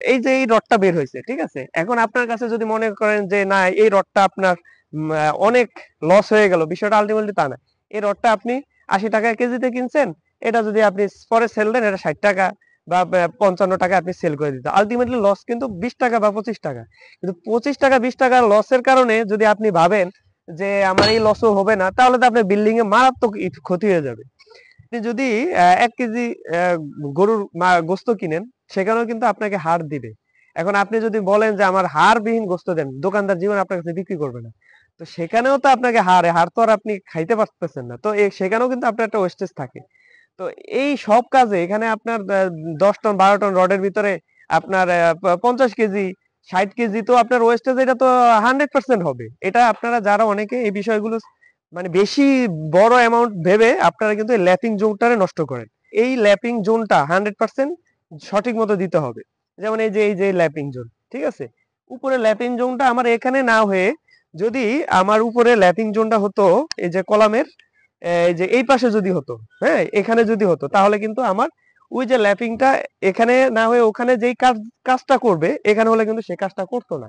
এই যে এই রডটা বের হয়েছে, ঠিক আছে, এখন আপনার কাছে যদি মনে করেন যে না এই রডটা আপনার অনেক লস হয়ে গেল, বিষয়টা আলটিমেটলি তা না। এই রডটা আপনি 80 টাকা কেজিতে কিনছেন, এটা যদি আপনি পরে সেল দেন, এটা 60 টাকা বা 55 টাকা আপনি সেল করে দিতে, আলটিমেটলি লস কিন্তু 20 টাকা বা 25 টাকা। কিন্তু 25 টাকা 20 টাকার লসের কারণে যদি আপনি ভাবেন যে আমার এই লসও হবে না, তাহলে তো আপনার বিল্ডিং এ মারাত্মক ক্ষতি হয়ে যাবে। আপনি যদি 1 কেজি গরুর গোস্ত কিনেন, সেখানেও কিন্তু আপনাকে হাড় দিবে। এখন আপনি যদি বলেন যে আমার হাড়বিহীন গোস্ত দেন, দোকানদার জীবন আপনার কাছে বিক্রি করবে না। তো সেখানেও তো আপনাকে হাড় তো আর আপনি খাইতে পারতেছেন না, তো সেখানেও কিন্তু আপনার একটা ওয়েস্টেজ থাকে। তো এই সব কাজে এখানে আপনার 10 টন 12 টন রডের ভিতরে আপনার 50 কেজি 60 কেজি, তো আপনার ওয়েস্টেজ এটা তো 100% হবে। এটা আপনারা যারা অনেকে এই বিষয়গুলো মানে বেশি বড় অ্যামাউন্ট ভেবে আপনারা কিন্তু এই ল্যাপিং জোনটারে নষ্ট করেন। এই ল্যাপিং জোনটা 100% সঠিক মতো দিতে হবে। যেমন এই যে ল্যাপিং জোন, ঠিক আছে, উপরে ল্যাপিং জোনটা আমার এখানে না হয়ে যদি আমার উপরে ল্যাপিং জোনটা হতো এই যে কলামের এই যে এই পাশে যদি হতো, হ্যাঁ এখানে যদি হতো, তাহলে কিন্তু আমার ওই যে ল্যাপিংটা এখানে না হয়ে ওখানে যেই কাজটা করবে, এখানে হলে কিন্তু সে কাজটা করতো না।